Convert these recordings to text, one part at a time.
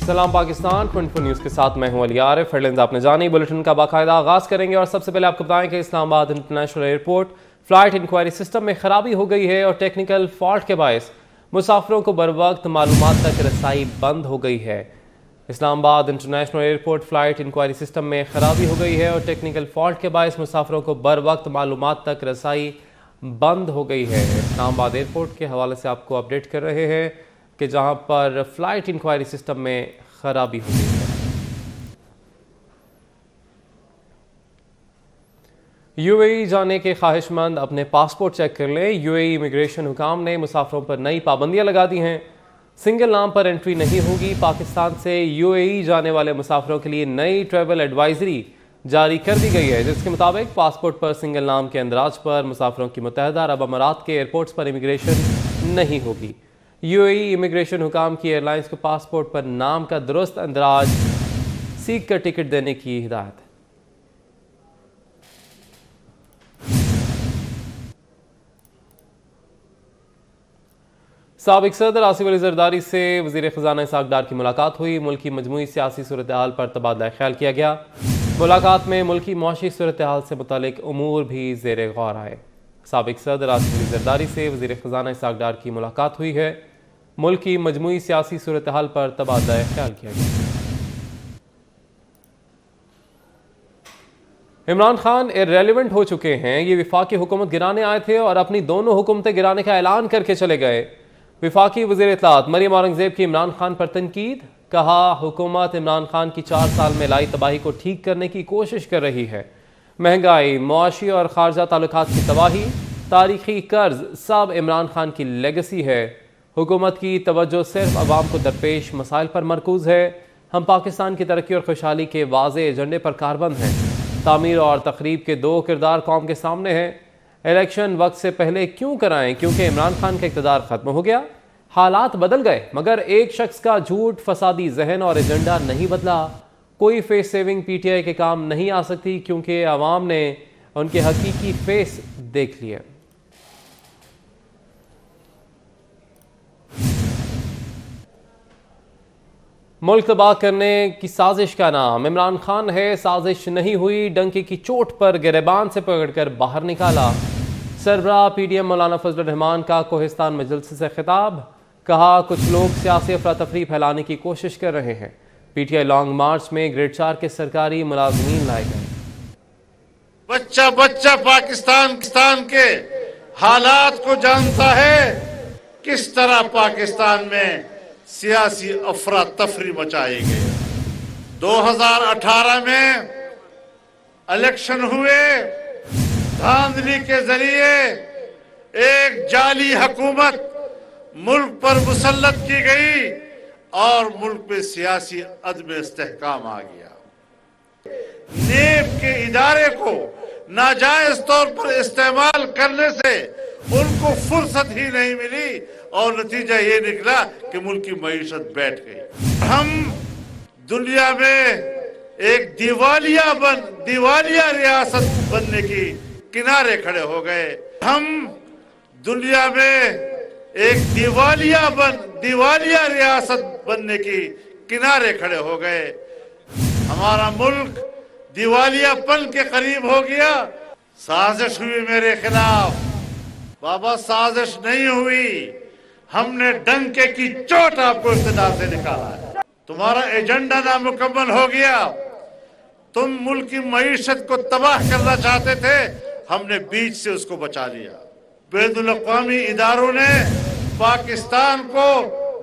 सलाम पाकिस्तान 24 न्यूज़ के साथ मैं हूं अली आरिफ। हेडलाइंस आपने जानी, बुलेटिन का बाकायदा आगाज़ करेंगे और सबसे पहले आपको बताएं कि Islamabad international airport flight inquiry system में ख़राबी हो गई है और टेक्निकल फॉल्ट के बायस मुसाफिरों को बरवक्त मालूमात तक रसाई बंद हो गई है। Islamabad international airport flight inquiry system में ख़राबी हो गई है और टेक्निकल फॉल्ट के बायस मुसाफिरों को बरवक्त मालूमात तक रसाई बंद हो गई है। इस्लामाबाद एयरपोर्ट के हवाले से आपको अपडेट कर रहे हैं कि जहां पर फ़्लाइट इंक्वायरी सिस्टम में ख़राबी हो गई है। यूएई जाने के ख्वाहिशमंद अपने पासपोर्ट चेक कर लें। यूएई इमिग्रेशन हुकाम ने मुसाफिरों पर नई पाबंदियां लगा दी हैं। सिंगल नाम पर एंट्री नहीं होगी। पाकिस्तान से यूएई जाने वाले मुसाफिरों के लिए नई ट्रैवल एडवाइजरी जारी कर दी गई है, जिसके मुताबिक पासपोर्ट पर सिंगल नाम के अंदराज पर मुसाफिरों की मुत्तहदा अरब अमारात के एयरपोर्ट्स पर इमिग्रेशन नहीं होगी। यूएई इमिग्रेशन हुकाम की एयरलाइंस को पासपोर्ट पर नाम का दुरुस्त अंदराज सीख कर टिकट देने की हिदायत है। साबिक सदर आसिफ अली जरदारी से वज़ीर ख़ज़ाना इसहाक़ डार की मुलाकात हुई। मुल्की मजमूई सियासी सूरत हाल पर तबादला ख्याल किया गया। मुलाकात में मुल्की मुआशी सूरत हाल से मुतालिक उमूर भी ज़ेर गौर आए। साबिक सदर आसिफ अली जरदारी से वज़ीर ख़ज़ाना इसहाक़ डार की मुलाकात हुई है। मुल्की मजमूई सियासी सूरत हाल पर तबादला ख्याल किया गया। इमरान खान इर्रेलेवेंट हो चुके हैं। ये वफाकी हुकूमत गिराने आए थे और अपनी दोनों हुकूमतें गिराने का ऐलान करके चले गए। वफाकी वज़ीर इत्तलात मरियम औरंगज़ेब की इमरान खान पर तनकीद। कहा, हुकूमत इमरान खान की 4 साल में लाई तबाही को ठीक करने की कोशिश कर रही है। महंगाई, मुआशी और खारजा ताल्लुकात की तबाही, तारीखी कर्ज सब इमरान खान की लेगेसी है। हुकूमत की तवज्जो सिर्फ अवाम को दरपेश मसाइल पर मरकूज़ है। हम पाकिस्तान की तरक्की और खुशहाली के वाज़े एजेंडे पर कारबंद हैं। तामीर और तखरीब के 2 किरदार कौम के सामने हैं। इलेक्शन वक्त से पहले क्यों कराएं? क्योंकि इमरान खान का इक़्तिदार ख़त्म हो गया। हालात बदल गए, मगर एक शख्स का झूठ, फसादी जहन और एजेंडा नहीं बदला। कोई फेस सेविंग पीटीआई के काम नहीं आ सकती, क्योंकि आवाम ने उनके हकीकी फेस देख लिए। मुल्क तबाह करने की साजिश का नाम इमरान खान है। साजिश नहीं हुई, डंके की चोट पर गिरबान से पकड़कर बाहर निकाला। सरबराह पीडीएम मौलाना फजल रहमान का कोहिस्तान मजलिस से खिताब। कहा, कुछ लोग सियासी अफरा तफरी फैलाने की कोशिश कर रहे हैं। पीटीआई लॉन्ग मार्च में ग्रेड 4 के सरकारी मुलाजमीन लाए गए। बच्चा बच्चा पाकिस्तान के हालात को जानता है, किस तरह पाकिस्तान में सियासी अफरा तफरी मचाई गई। 2018 में इलेक्शन हुए, धांधली के जरिए एक जाली हुकूमत मुल्क पर मुसल्लत की गई और मुल्क में सियासी अदम इस्तेहकाम आ गया। नेब के इदारे को नाजायज तौर पर इस्तेमाल करने से उनको फुर्सत ही नहीं मिली और नतीजा ये निकला कि मुल्क की मईशत बैठ गई। हम दुनिया में एक दिवालिया रियासत बनने की किनारे खड़े हो गए। हम दुनिया में एक दिवालिया रियासत बनने की किनारे खड़े हो गए। हमारा मुल्क दिवालियापन के करीब हो गया। साजिश हुई मेरे खिलाफ। बाबा, साजिश नहीं हुई, हमने डंके की चोट आपको इक़्तिदार से निकाला है। तुम्हारा एजेंडा नामुकम्मल हो गया। तुम मुल्क की मईशत को तबाह करना चाहते थे, हमने बीच से उसको बचा लिया। बैनुल अक़वामी इदारों ने पाकिस्तान को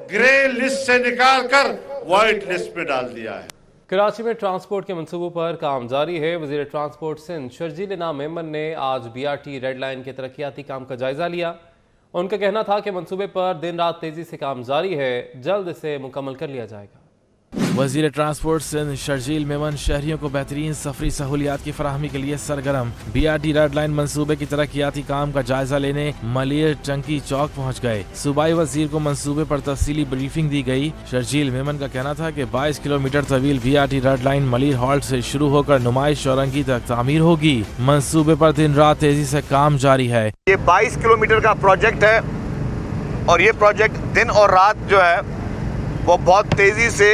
ग्रे लिस्ट से निकालकर व्हाइट लिस्ट में डाल दिया है। कराची में ट्रांसपोर्ट के मंसूबों पर काम जारी है। वज़ीर ट्रांसपोर्ट सिंध शर्जील इनाम मेमन ने आज बीआरटी रेड लाइन के तरक्याती काम का जायजा लिया। उनका कहना था कि मंसूबे पर दिन रात तेजी से काम जारी है, जल्द इसे मुकम्मल कर लिया जाएगा। वज़ीर ट्रांसपोर्ट सिंध शर्जील मेमन शहरियों को बेहतरीन सफरी सहूलियात की फराहमी के लिए सरगर्म। बीआरटी रेड लाइन मंसूबे की तरक्याती काम का जायजा लेने मलिर टंकी चौक पहुँच गए। सूबाई वजीर को मंसूबे पर तफसीली ब्रीफिंग दी गई। शर्जील मेमन का कहना था कि 22 किलोमीटर तवील BRT red line Malir halt से शुरू होकर नुमाइश चौरंगी तक तामीर होगी। मंसूबे पर दिन रात तेजी से काम जारी है। ये 22 किलोमीटर का प्रोजेक्ट है और ये प्रोजेक्ट दिन और रात जो है वो बहुत तेजी से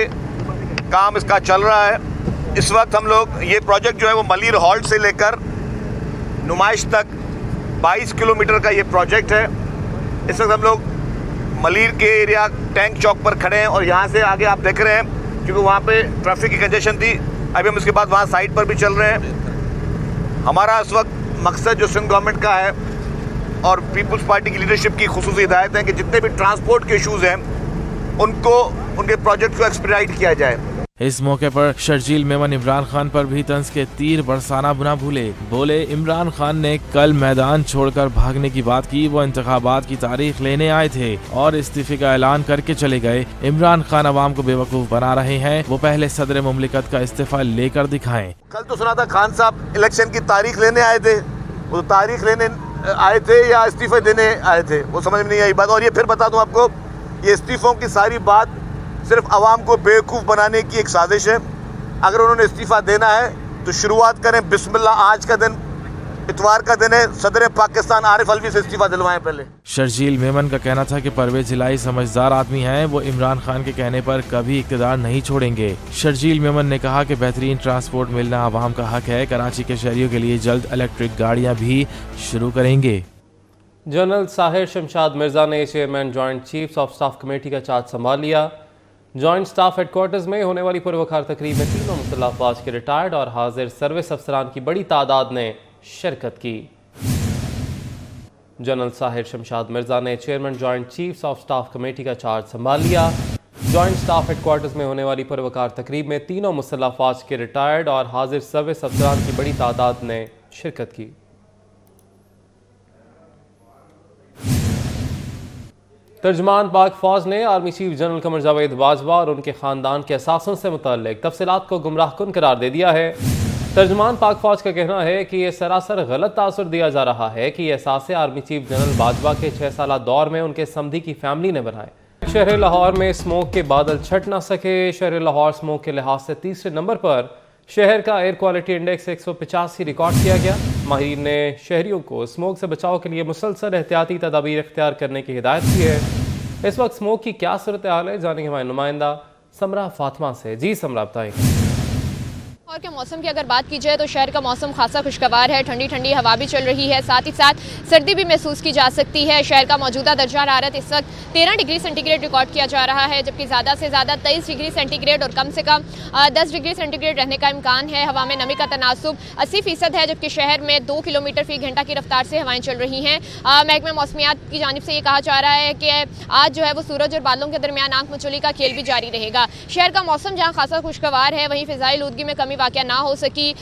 काम इसका चल रहा है। इस वक्त हम लोग ये प्रोजेक्ट जो है वो मलिर हॉल्ट से लेकर नुमाइश तक 22 किलोमीटर का ये प्रोजेक्ट है। इस वक्त हम लोग मलिर के एरिया टैंक चौक पर खड़े हैं और यहाँ से आगे आप देख रहे हैं क्योंकि वहाँ पे ट्रैफिक की कंजेशन थी, अभी हम इसके बाद वहाँ साइड पर भी चल रहे हैं। हमारा इस वक्त मकसद जो सिंध गवर्नमेंट का है और पीपल्स पार्टी की लीडरशिप की खुसूसी हिदायत है कि जितने भी ट्रांसपोर्ट के इशूज़ हैं उनको उनके प्रोजेक्ट को एक्सपीडाइट किया जाए। इस मौके पर शर्जील मेमन इमरान खान पर भी तंज के तीर बरसाना बुना भूले। बोले इमरान खान ने कल मैदान छोड़कर भागने की बात की, वो इंतखाबात की तारीख लेने आए थे और इस्तीफे का ऐलान करके चले गए। इमरान खान अवाम को बेवकूफ बना रहे हैं, वो पहले सदर मुमलिकत का इस्तीफा लेकर दिखाएं। कल तो सुना था खान साहब इलेक्शन की तारीख लेने आए थे, वो तारीख लेने आए थे या इस्तीफे देने आए थे वो समझ में नहीं आई बात। और ये फिर बता दूं आपको, ये इस्तीफों की सारी बात सिर्फ आवाम को बेवकूफ़ बनाने की एक साजिश है। अगर उन्होंने इस्तीफ़ा देना है तो शुरुआत करें बिस्मिल्लाह, आज का दिन इतवार का दिन है, सदर पाकिस्तान आरिफ अलवी से इस्तीफा दिलवाएं पहले। शर्जील मेमन का कहना था कि परवेज इलाही समझदार आदमी हैं, वो इमरान खान के कहने पर कभी इक़्तिदार नहीं छोड़ेंगे। शर्जील मेमन ने कहा कि बेहतरीन ट्रांसपोर्ट मिलना आवाम का हक है, कराची के शहरियों के लिए जल्द इलेक्ट्रिक गाड़ियाँ भी शुरू करेंगे। जनरल साहिर शमशाद मिर्जा ने chairman joint chiefs of staff committee का चार्ज संभाल लिया। जॉइंट स्टाफ हेडक्वार्टर्स में होने वाली पुरवकार तकरीब में तीनों मुसल्लह अफवाज के रिटायर्ड और हाजिर सर्विस अफसरान की बड़ी तादाद ने शिरकत की। जनरल साहिर शमशाद मिर्जा ने chairman joint chiefs of staff committee का चार्ज संभाल लिया। जॉइंट स्टाफ हेडक्वार्टर्स में होने वाली पुरवकार तकरीब में तीनों मुसल्लह अफवाज के रिटायर्ड और हाजिर सर्विस अफसरान की बड़ी तादाद ने शिरकत की। तर्जमान पाक फौज ने army chief general Qamar Javed Bajwa और उनके खानदान के असासों से मुताल्लिक तफसीलात को गुमराहकुन करार दे दिया है। तर्जमान पाक फौज का कहना है कि यह सरासर गलत तासुर दिया जा रहा है कि ये असासे आर्मी चीफ जनरल बाजवा के 6 साला दौर में उनके समधी की फैमिली ने बनाए। शहर लाहौर में स्मोक के बादल छट ना सके। शहर लाहौर स्मोक के लिहाज से तीसरे नंबर पर। शहर का एयर क्वालिटी इंडेक्स 185 रिकॉर्ड किया गया। माहिरीन ने शहरियों को स्मोक से बचाव के लिए मुसलसल एहतियाती तदाबीर इख्तियार करने की हिदायत की है। इस वक्त स्मोक की क्या सूरत हाल है, जानेंगे हमारे नुमाइंदा समरा फातिमा से। जी समरा, बताएं। और के मौसम की अगर बात की जाए तो शहर का मौसम खासा खुशगवार है, ठंडी ठंडी हवा भी चल रही है, साथ ही साथ सर्दी भी महसूस की जा सकती है। शहर का मौजूदा दर्जा हरारत इस वक्त 13 डिग्री सेंटीग्रेड रिकॉर्ड किया जा रहा है, जबकि ज़्यादा से ज़्यादा 23 डिग्री सेंटीग्रेड और कम से कम 10 डिग्री सेंटीग्रेड रहने का इम्कान है। हवा में नमी का तनासुब 80% है, जबकि शहर में 2 किलोमीटर फी घंटा की रफ्तार से हवाएं चल रही हैं। महकमा मौसमियात की जानिब से ये कहा जा रहा है कि आज जो है वो सूरज और बादलों के दरमियान आंख मचोली का खेल भी जारी रहेगा। शहर का मौसम जहाँ खासा खुशगवार है, वहीं फ़िज़ाई आलूदगी में कमी वाक़या ना हो सकी।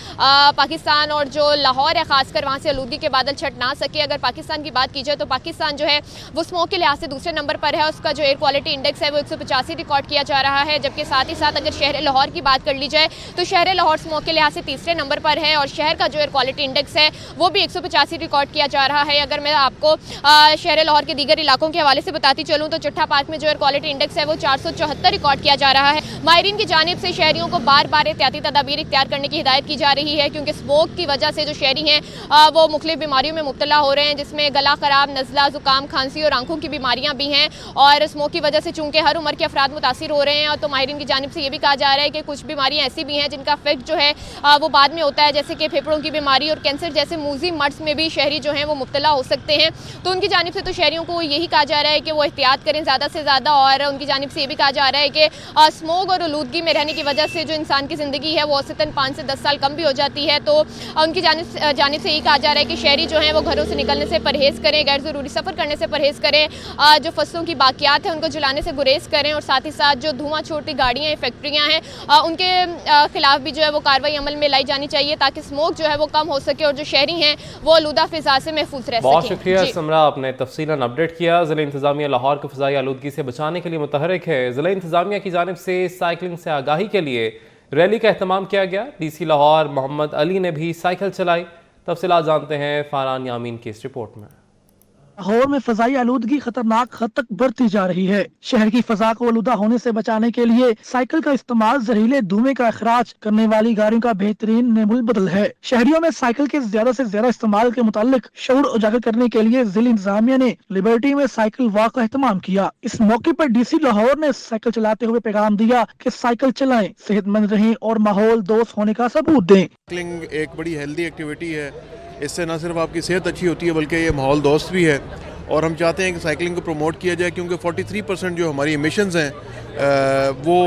पाकिस्तान और जो लाहौर है खासकर, वहाँ से आलूदगी के बादल छट ना सके। अगर पाकिस्तान की बात की जाए तो पाकिस्तान जो है वो स्मोक के लिहाज से दूसरे नंबर पर है। उसका जो एयर क्वालिटी इंडेक्स है वो 185 रिकॉर्ड किया जा रहा है, जबकि साथ ही साथ अगर शहर लाहौर की बात कर ली जाए तो शहर लाहौर स्मोक के लिहाज से तीसरे नंबर पर है और शहर का जो एयर क्वालिटी इंडेक्स है वो भी 185 रिकॉर्ड किया जा रहा है। अगर मैं आपको शहर लाहौर के दीगर इलाकों के हवाले से बताती चलूँ तो चट्टा पार्क में जो एयर क्वालिटी इंडेक्स है वो 474 रिकॉर्ड किया जा रहा है। माहिरीन की जानिब से शहरियों को बार बार एहतियाती तदाबीर इख्तियार करने की हिदायत की जा रही है, क्योंकि स्मोक की वजह से जो शहरी हैं वो मुख्तलिफ बीमारियों में मुब्तला हो रहे हैं, जिसमें गला खराब, नज़ला, ज़ुकाम, खांसी और आंखों की बीमारियां भी हैं। और स्मोक की वजह से चूंकि हर उम्र के अफराद मुतासिर हो रहे हैं, और तो माहिरीन की जानिब से ये भी कहा जा रहा है कि कुछ बीमारियां ऐसी भी हैं जिनका इफेक्ट जो है वो बाद में होता है, जैसे कि फेफड़ों की बीमारी और कैंसर जैसे मूजी मर्ज में भी शहरी जो हैं वो मुब्तला हो सकते हैं। तो उनकी जानिब से तो शहरियों को यही कहा जा रहा है कि वो एहतियात करें ज़्यादा से ज़्यादा, और उनकी जानिब से ये भी कहा जा रहा है कि स्मोक और आलूदगी में रहने की वजह से जो इंसान की ज़िंदगी है वो औसतन 5 से 10 साल कम भी हो जाती है। तो उनकी जानिब से यही कहा जा रहा है कि शहरी जो हैं वो घरों से निकलने से परहेज़ करें, गैर ज़रूरी सफ़र करने से परहेज़ करें, जो फसलों की बाकियात हैं उनको जलाने से गुरेज करें, और साथ ही साथ जो धुआं छोड़ती गाड़ियाँ, फैक्ट्रियाँ हैं उनके खिलाफ भी जो है वो कार्रवाई अमल में लाई जानी चाहिए, ताकि स्मोक जो है वो कम हो सके और जो शहरी हैं वो आलूदा फ़िज़ा से महफूज रह सकें। बहुत शुक्रिया समरा, आपने तफसीलन अपडेट किया। ज़िला इंतज़ामिया लाहौर को फ़िज़ाई आलूदगी से बचाने के लिए मुतहरिक है। ज़िला इंतज़ामिया की जानिब से साइकिलिंग से आगाही के लिए रैली का एहतमाम किया गया। DC लाहौर मोहम्मद अली ने भी साइकिल चलाई। तफसीलात जानते हैं फ़रहान यामीन की इस रिपोर्ट में। लाहौर में फजाई आलूदगी खतरनाक हद तक बढ़ती जा रही है। शहर की फजा को आलूदा होने से बचाने के लिए साइकिल का इस्तेमाल जहरीले धुएं का अखराज करने वाली गाड़ियों का बेहतरीन नेमुल बदल है। शहरियों में साइकिल के ज्यादा से ज्यादा इस्तेमाल के मुतालिक शऊर उजागर करने के लिए जिला इंतजामिया ने लिबर्टी में साइकिल वॉक का एहतमाम किया। इस मौके पर DC लाहौर ने साइकिल चलाते हुए पैगाम दिया कि साइकिल चलाएं, सेहतमंद रहें और माहौल दोस्त होने का सबूत दें। साइकिलिंग एक बड़ी हेल्दी एक्टिविटी है। इससे न सिर्फ आपकी सेहत अच्छी होती है बल्कि ये माहौल दोस्त भी है और हम चाहते हैं कि साइकिलिंग को प्रमोट किया जाए क्योंकि 43% जो हमारी एमिशंस हैं वो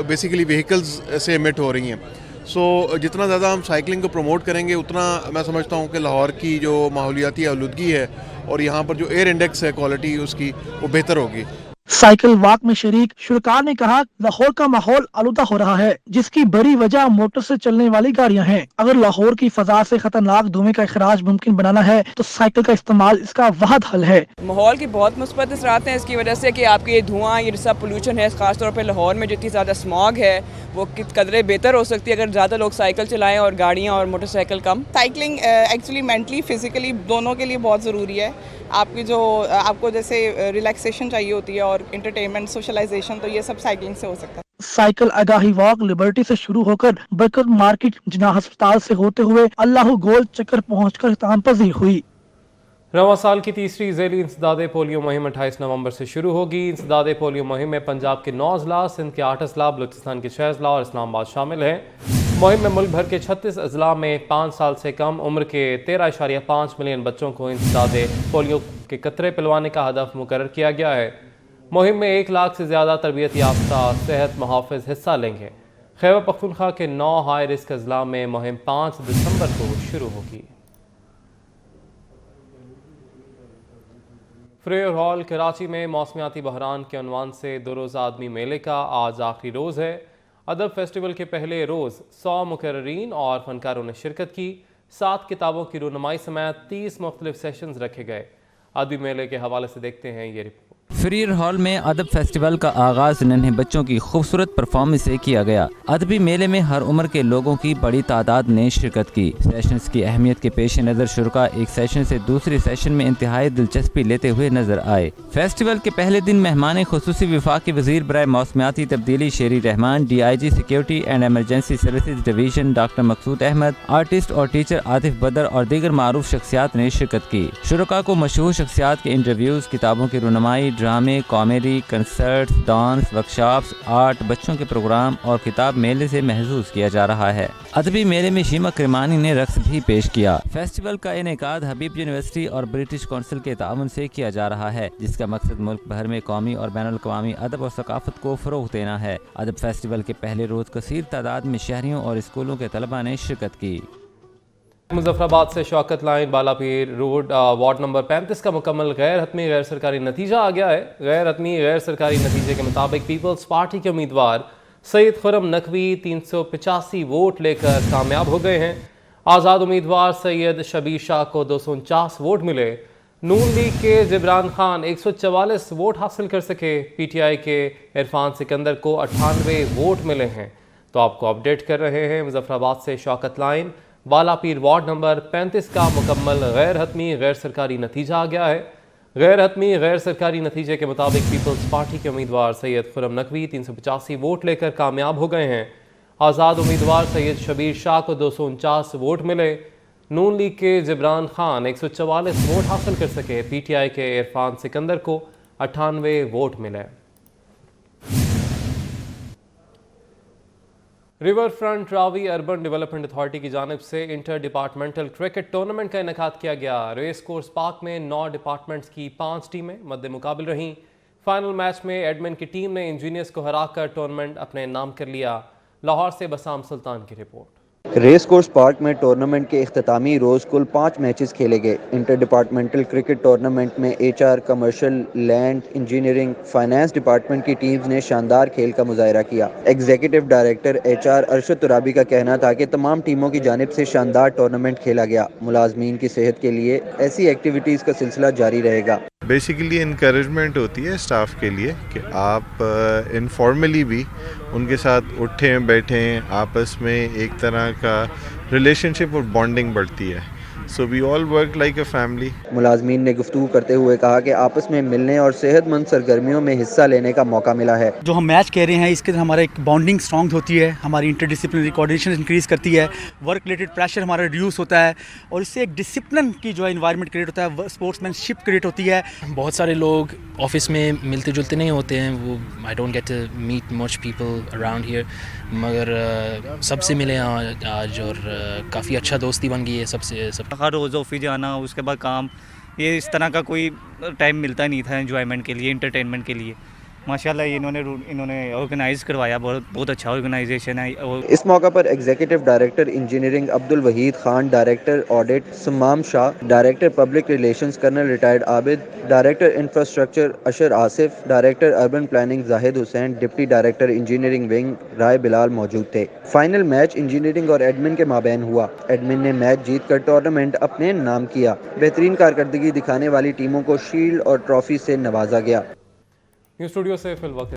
बेसिकली व्हीकल्स से एमिट हो रही हैं। सो जितना ज़्यादा हम साइकिलिंग को प्रमोट करेंगे उतना मैं समझता हूँ कि लाहौर की जो माहौलियाती आलूदगी है और यहाँ पर जो एयर इंडेक्स है क्वालिटी उसकी वो बेहतर होगी। साइकिल वॉक में शरीक शुरका ने कहा, लाहौर का माहौल आलूदा हो रहा है जिसकी बड़ी वजह मोटर से चलने वाली गाड़ियां हैं। अगर लाहौर की फजा से खतरनाक धुएं का इखराज मुमकिन बनाना है तो साइकिल का इस्तेमाल इसका वाहिद हल है। माहौल की बहुत मुस्बत असरात हैं इसकी वजह से कि आपके ये धुआं ये सब पोल्यूशन है, खासतौर पर लाहौर में जितनी ज़्यादा स्मॉग है वो कदरे बेहतर हो सकती है अगर ज़्यादा लोग साइकिल चलाएं और गाड़ियाँ और मोटरसाइकिल कम। साइकिलिंग एक्चुअली मेंटली फिजिकली दोनों के लिए बहुत ज़रूरी है। आपकी जो आपको जैसे रिलैक्सेशन चाहिए होती है और इंटरटेनमेंट सोशलाइजेशन, तो ये सब साइकिलिंग से हो सकता है। साइकिल आगाही वॉक लिबर्टी से शुरू होकर बरकत मार्केट जिन्ना अस्पताल से होते हुए अल्लाह गोल चक्कर पहुंचकर इख्तिताम पजीर हुई। रवां साल की तीसरी ज़ेली इंसदाद पोलियो मुहिम 28 नवंबर से शुरू होगी। इंसदाद पोलियो मुहिम में पंजाब के 9 अजला, सिंध के 8 अजला, बलूचिस्तान के 6 अजला और इस्लामाबाद शामिल हैं। मुहिम में मुल्क भर के 36 अजला में 5 साल से कम उम्र के 13.5 मिलियन बच्चों को इंसदाद पोलियो के कतरे पिलवाने का हदफ मुकर्रर किया गया है। मुहिम में 1 लाख से ज़्यादा तरबियत याफ्ता सेहत मुहाफ़िज़ हिस्सा लेंगे। खैबर पख्तूनख्वा के 9 हाई रिस्क अजला में मुहिम 5 दिसंबर को शुरू होगी। फ्रेयर हॉल कराची में मौसमियाती बहरान के उन्वान से 2 रोज़ा आदमी मेले का आज आखिरी रोज़ है। अदब फेस्टिवल के पहले रोज़ 100 मुकर्ररीन और फनकारों ने शिरकत की। 7 किताबों की रुनमाई समेत 30 मुख्तलिफ सेशंस रखे गए। अदबी मेले के हवाले से देखते हैं ये रिपोर्ट। फ्रीयर हॉल में अदब फेस्टिवल का आगाज नन्हे बच्चों की खूबसूरत परफॉर्मेंस से किया गया। अदबी मेले में हर उम्र के लोगों की बड़ी तादाद ने शिरकत की। सेशंस की अहमियत के पेश नज़र शुरका एक सेशन से दूसरे सेशन में इंतहाई दिलचस्पी लेते हुए नजर आए। फेस्टिवल के पहले दिन मेहमान खुसूसी वफाकी वजीर बराए मौसमियाती तब्दीली Sherry Rehman, DIG security and emergency services division doctor Maqsood Ahmed, artist और टीचर आतिफ बदर और दीगर मारूफ शख्सियात ने शिरकत की। शुरका को मशहूर शख्सियात के इंटरव्यूज, किताबों की रुनमाई, ड्रामे, comedy, concert, dance, workshops, art, बच्चों के प्रोग्राम और किताब मेले से महसूस किया जा रहा है। अदबी मेले में शीमा करमानी ने रक्स भी पेश किया। फेस्टिवल का इनेकाद हबीब यूनिवर्सिटी और ब्रिटिश काउंसिल के ताउन से किया जा रहा है, जिसका मकसद मुल्क भर में कौमी और बैनुल अक़वामी अदब और सकाफत को फ़रोग़ देना है। अदब फेस्टिवल के पहले रोज़ कसीर तादाद में शहरियों और स्कूलों के तलबा ने शिरकत की। मुजफ्फराबाद से Shaukat line Balapir road ward number 35 का मुकम्मल गैर हतमी गैर सरकारी नतीजा आ गया है। गैर हतमी गैर सरकारी नतीजे के मुताबिक पीपल्स पार्टी के उम्मीदवार सैयद खुर्रम नकवी 385 वोट लेकर कामयाब हो गए हैं। आज़ाद उम्मीदवार सैयद शबीर शाह को 249 वोट मिले। नून लीग के जिब्रान खान 144 वोट हासिल कर सके। PTI के इरफान सिकंदर को 98 वोट मिले हैं। तो आपको अपडेट कर रहे हैं मुजफ्फराबाद से Shaukat line Balapir ward number 35 का मुकम्मल गैर हतमी गैर सरकारी नतीजा आ गया है। गैर हतमी गैर सरकारी नतीजे के मुताबिक पीपल्स पार्टी के उम्मीदवार सैयद खुर्रम नकवी 385 वोट लेकर कामयाब हो गए हैं। आज़ाद उम्मीदवार सैयद शबीर शाह को 249 वोट मिले। नून लीग के जिब्रान खान 144 वोट हासिल कर सके। PTI के इरफान सिकंदर को 98 वोट मिले। River front Ravi urban development authority की जानिब से इंटर डिपार्टमेंटल क्रिकेट टूर्नामेंट का इनेकाद किया गया। रेस कोर्स पार्क में 9 डिपार्टमेंट्स की 5 टीमें मद्दे मुकाबिल रहीं। फाइनल मैच में एडमिन की टीम ने इंजीनियर्स को हराकर टूर्नामेंट अपने नाम कर लिया। लाहौर से बसाम सुल्तान की रिपोर्ट। रेस कोर्स पार्क में टूर्नामेंट के इख्तितामी रोज़ कुल 5 मैचेस खेले गए। इंटर डिपार्टमेंटल क्रिकेट टूर्नामेंट में HR, commercial, land, engineering, finance department की टीम्स ने शानदार खेल का मुजाहरा किया। Executive director HR Arshad Turabi का कहना था कि तमाम टीमों की जानिब से शानदार टूर्नामेंट खेला गया। मुलाजमीन की सेहत के लिए ऐसी एक्टिविटीज़ का सिलसिला जारी रहेगा। बेसिकली इनकरेजमेंट होती है स्टाफ के लिए कि आप इनफॉर्मली भी उनके साथ उठें बैठें, आपस में एक तरह का रिलेशनशिप और बॉन्डिंग बढ़ती है। So we all worked like a family. मुलाजमीन ने गुफ्तगू करते हुए कहा कि आपस में मिलने और सेहतमंद सरगर्मियों में हिस्सा लेने का मौका मिला है। जो हम मैच कह रहे हैं इसके हमारा एक बॉन्डिंग स्ट्रॉन्ग होती है, हमारी इंटरडिसिप्लिनरी कोऑर्डिनेशन इंक्रीज करती है, वर्क रिलेटेड प्रेशर हमारा रिड्यूस होता है और इससे एक डिसिप्लिन की जो है एनवायरनमेंट क्रिएट होता है, स्पोर्ट्समैनशिप क्रिएट होती है। बहुत सारे लोग ऑफिस में मिलते जुलते नहीं होते हैं, वो I don't get to meet much people around here, मगर सबसे मिले आज और काफ़ी अच्छा दोस्ती बन गई है सबसे। हर रोज़ ऑफिस जाना, उसके बाद काम, ये इस तरह का कोई टाइम मिलता नहीं था एंजॉयमेंट के लिए, इंटरटेनमेंट के लिए। माशाल्लाह इन्होंने ऑर्गेनाइज़ करवाया, बहुत अच्छा ऑर्गेनाइजेशन है। और इस मौका पर executive director engineering Abdul Waheed Khan, director audit Sammam Shah, director public relations colonel retired Abid, director infrastructure Ashar Asif, director urban planning Zahid Hussain, deputy director engineering wing Rai Bilal मौजूद थे। फाइनल मैच इंजीनियरिंग और एडमिन के माबैन हुआ। एडमिन ने मैच जीतकर टूर्नामेंट अपने नाम किया। बेहतरीन कारकर्दगी दिखाने वाली टीमों को शील्ड और ट्रॉफी से नवाजा गया। स्टूडियो से फिल वक्त